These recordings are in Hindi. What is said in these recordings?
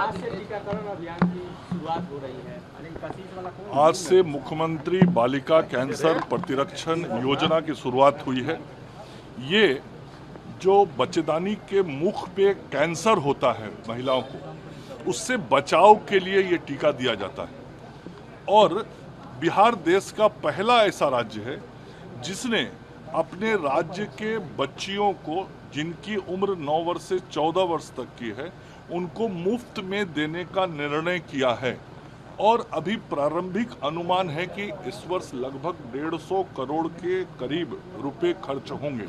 आज से टीकाकरण अभियान की शुरुआत हो रही है। आज से मुख्यमंत्री बालिका कैंसर प्रतिरक्षण योजना की शुरुआत हुई है। ये जो बच्चेदानी के मुख पे कैंसर होता है महिलाओं को, उससे बचाव के लिए ये टीका दिया जाता है। और बिहार देश का पहला ऐसा राज्य है जिसने अपने राज्य के बच्चियों को, जिनकी उम्र 9 वर्ष से 14 वर्ष तक की है, उनको मुफ्त में देने का निर्णय किया है। और अभी प्रारंभिक अनुमान है कि इस वर्ष लगभग 150 करोड़ के करीब रुपए खर्च होंगे।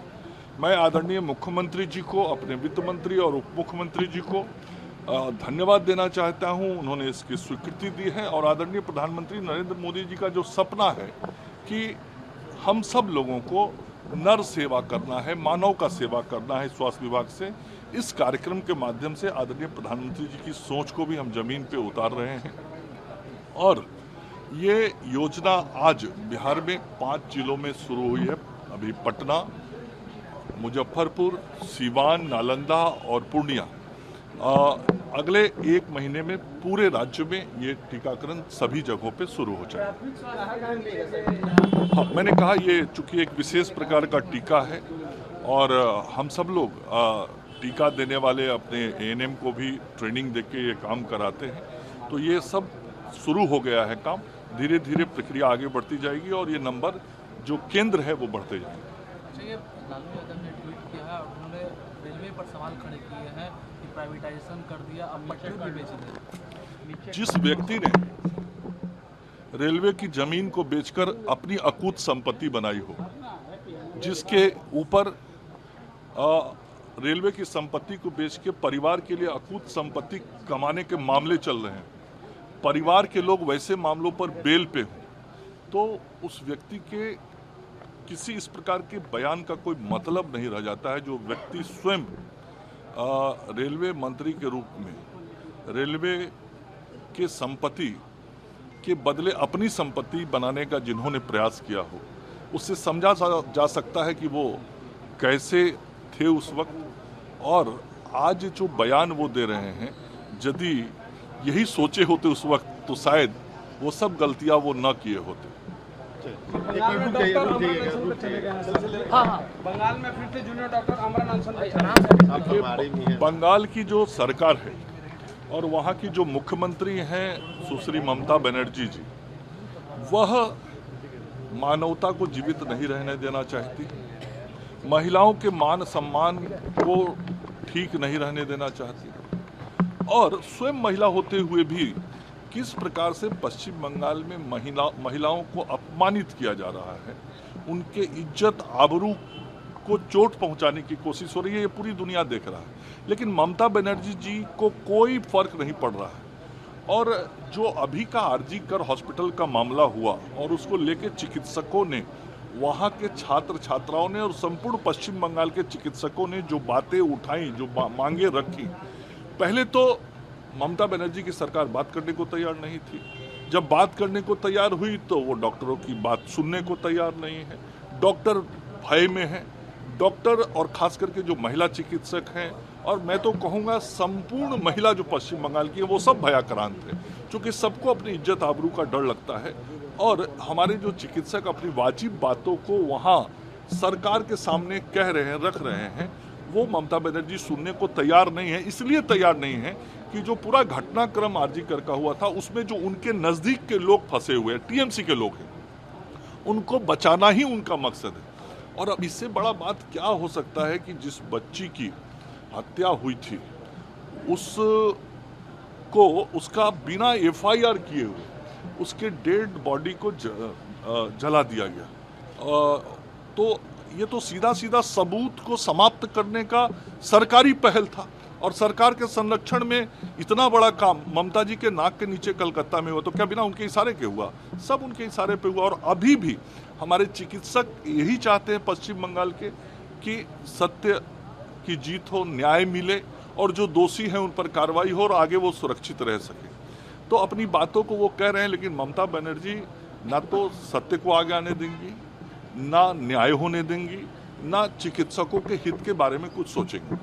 मैं आदरणीय मुख्यमंत्री जी को, अपने वित्त मंत्री और उप मुख्यमंत्री जी को धन्यवाद देना चाहता हूं। उन्होंने इसकी स्वीकृति दी है। और आदरणीय प्रधानमंत्री नरेंद्र मोदी जी का जो सपना है कि हम सब लोगों को नर सेवा करना है, मानव का सेवा करना है स्वास्थ्य विभाग से, इस कार्यक्रम के माध्यम से आदरणीय प्रधानमंत्री जी की सोच को भी हम जमीन पे उतार रहे हैं। और ये योजना आज बिहार में 5 जिलों में शुरू हुई है। अभी पटना, मुजफ्फरपुर, सीवान, नालंदा और पूर्णिया। अगले 1 महीने में पूरे राज्य में ये टीकाकरण सभी जगहों पे शुरू हो जाएगा। हाँ, मैंने कहा ये चूंकि एक विशेष प्रकार का टीका है और हम सब लोग टीका देने वाले अपने एएनएम को भी ट्रेनिंग देके ये काम कराते हैं। तो ये सब शुरू हो गया है काम। धीरे धीरे प्रक्रिया आगे बढ़ती जाएगी और ये नंबर जो केंद्र है वो बढ़ते जाएंगे। लालू यादव ने ट्वीट किया है और उन्होंने रेलवे पर सवाल खड़े किए हैं कि प्राइवेटाइजेशन कर दिया, अब पटरी भी बेच रहे। जिस व्यक्ति ने रेलवे की जमीन को बेचकर अपनी अकूत संपत्ति बनाई हो, जिसके ऊपर रेलवे की संपत्ति को बेच के परिवार के लिए अकूत संपत्ति कमाने के मामले चल रहे हैं, परिवार के लोग वैसे मामलों पर बेल पे हों, तो उस व्यक्ति के किसी इस प्रकार के बयान का कोई मतलब नहीं रह जाता है। जो व्यक्ति स्वयं रेलवे मंत्री के रूप में रेलवे के संपत्ति के बदले अपनी संपत्ति बनाने का जिन्होंने प्रयास किया हो, उससे समझा जा सकता है कि वो कैसे थे उस वक्त। और आज जो बयान वो दे रहे हैं, यदि यही सोचे होते उस वक्त तो शायद वो सब गलतियां वो न किए होते। बंगाल में फिर से जूनियर डॉक्टर आमरण अनशन। बंगाल की जो सरकार है और वहाँ की जो मुख्यमंत्री हैं सुश्री ममता बनर्जी जी, वह मानवता को जीवित नहीं रहने देना चाहती, महिलाओं के मान सम्मान को ठीक नहीं रहने देना चाहती। और स्वयं महिला होते हुए भी किस प्रकार से पश्चिम बंगाल में महिलाओं को अपमानित किया जा रहा है, उनके इज्जत आबरू को चोट पहुंचाने की कोशिश हो रही है, ये पूरी दुनिया देख रहा है। लेकिन ममता बनर्जी जी को कोई फर्क नहीं पड़ रहा है। और जो अभी का आरजी कर हॉस्पिटल का मामला हुआ और उसको लेके चिकित्सकों ने, वहाँ के छात्र छात्राओं ने और संपूर्ण पश्चिम बंगाल के चिकित्सकों ने जो बातें उठाई, जो मांगे रखी, पहले तो ममता बनर्जी की सरकार बात करने को तैयार नहीं थी। जब बात करने को तैयार हुई तो वो डॉक्टरों की बात सुनने को तैयार नहीं है। डॉक्टर भय में है, डॉक्टर और खास करके जो महिला चिकित्सक हैं, और मैं तो कहूँगा संपूर्ण महिला जो पश्चिम बंगाल की है, वो सब भयाक्रांत है, क्योंकि सबको अपनी इज्जत आबरू का डर लगता है। और हमारे जो चिकित्सक अपनी वाजिब बातों को वहाँ सरकार के सामने कह रहे हैं, रख रहे हैं, वो ममता बनर्जी सुनने को तैयार नहीं है। इसलिए तैयार नहीं है कि जो पूरा घटनाक्रम आरजी कर का हुआ था, उसमें जो उनके नजदीक के लोग फंसे हुए हैं, टीएमसी के लोग हैं, उनको बचाना ही उनका मकसद है। और अब इससे बड़ा बात क्या हो सकता है कि जिस बच्ची की हत्या हुई थी, उसका बिना एफआईआर किए हुए उसके डेड बॉडी को जला दिया गया। तो ये तो सीधा सीधा सबूत को समाप्त करने का सरकारी पहल था। और सरकार के संरक्षण में इतना बड़ा काम ममता जी के नाक के नीचे कलकत्ता में हुआ, तो क्या बिना उनके इशारे के हुआ? सब उनके इशारे पे हुआ। और अभी भी हमारे चिकित्सक यही चाहते हैं पश्चिम बंगाल के कि सत्य की जीत हो, न्याय मिले और जो दोषी हैं उन पर कार्रवाई हो और आगे वो सुरक्षित रह सके। तो अपनी बातों को वो कह रहे हैं, लेकिन ममता बनर्जी ना तो सत्य को आगे आने देंगी, ना न्याय होने देंगी, ना चिकित्सकों के हित के बारे में कुछ सोचेंगे।